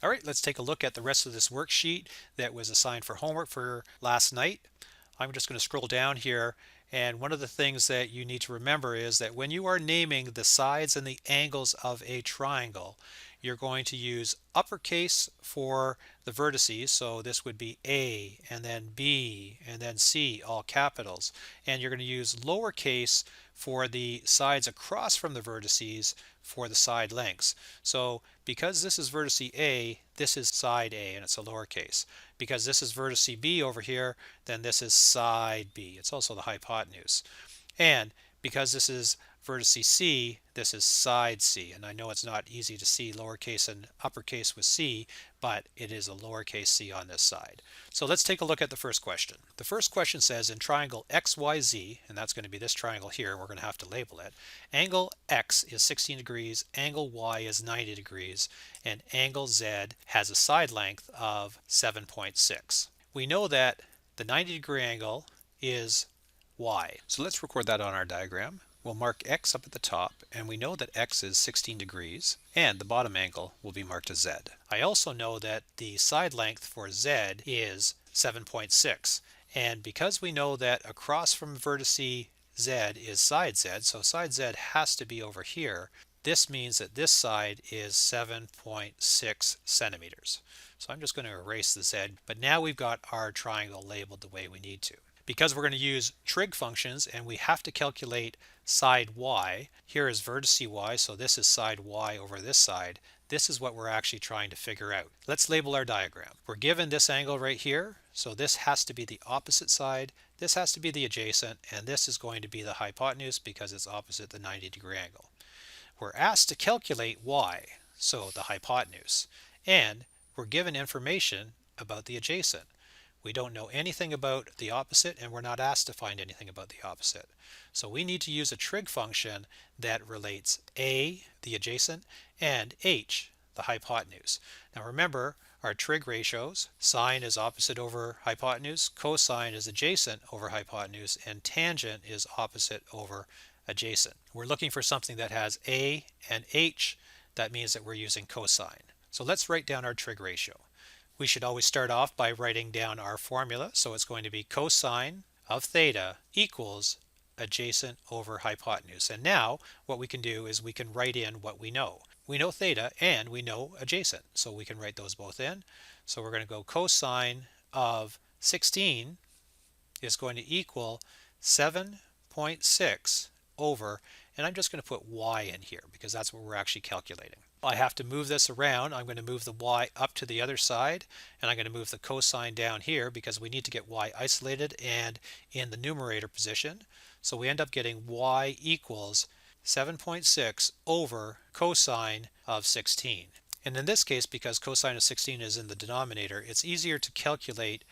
All right, let's take a look at the rest of this worksheet that was assigned for homework for last night. I'm just going to scroll down here, and one of the things that you need to remember is that when you are naming the sides and the angles of a triangle, you're going to use uppercase for the vertices, so this would be A and then B and then C, all capitals, and you're going to use lowercase for the sides across from the vertices for the side lengths. So because this is vertex A, this is side A and it's a lowercase. Because this is vertex B over here, then this is side B. It's also the hypotenuse. And because this is vertex C, this is side C. And I know it's not easy to see lowercase and uppercase with C, but it is a lowercase c on this side. So let's take a look at the first question. The first question says in triangle XYZ, and that's going to be this triangle here, we're going to have to label it, angle X is 16 degrees, angle Y is 90 degrees, and angle Z has a side length of 7.6. We know that the 90-degree angle is Y. So let's record that on our diagram. We'll mark X up at the top, and we know that X is 16 degrees, and the bottom angle will be marked as Z. I also know that the side length for Z is 7.6, and because we know that across from vertex Z is side Z, so side Z has to be over here, this means that this side is 7.6 centimeters. So I'm just going to erase the Z, but now we've got our triangle labeled the way we need to. Because we're going to use trig functions and we have to calculate side y, here is vertex y, so this is side y over this side. This is what we're actually trying to figure out. Let's label our diagram. We're given this angle right here, so this has to be the opposite side, this has to be the adjacent, and this is going to be the hypotenuse because it's opposite the 90-degree angle. We're asked to calculate y, so the hypotenuse, and we're given information about the adjacent. We don't know anything about the opposite, and we're not asked to find anything about the opposite. So we need to use a trig function that relates A, the adjacent, and H, the hypotenuse. Now remember our trig ratios. Sine is opposite over hypotenuse, cosine is adjacent over hypotenuse, and tangent is opposite over adjacent. We're looking for something that has A and H. That means that we're using cosine. So let's write down our trig ratio. We should always start off by writing down our formula. So it's going to be cosine of theta equals adjacent over hypotenuse. And now what we can do is we can write in what we know. We know theta and we know adjacent. So we can write those both in. So we're going to go cosine of 16 is going to equal 7.6 over, and I'm just going to put y in here because that's what we're actually calculating. I have to move this around. I'm going to move the y up to the other side, and I'm going to move the cosine down here because we need to get y isolated and in the numerator position. So we end up getting y equals 7.6 over cosine of 16. And in this case, because cosine of 16 is in the denominator, it's easier to calculate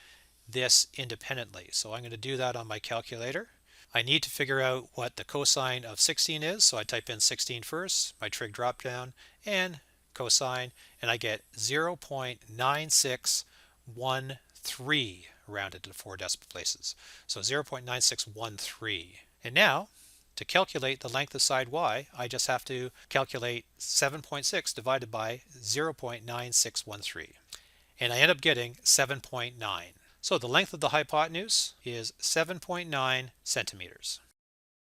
this independently. So I'm going to do that on my calculator. I need to figure out what the cosine of 16 is, so I type in 16 first, my trig drop down, and cosine, and I get 0.9613 rounded to 4 decimal places. So 0.9613. And now, to calculate the length of side y, I just have to calculate 7.6 divided by 0.9613. And I end up getting 7.9. So the length of the hypotenuse is 7.9 centimeters.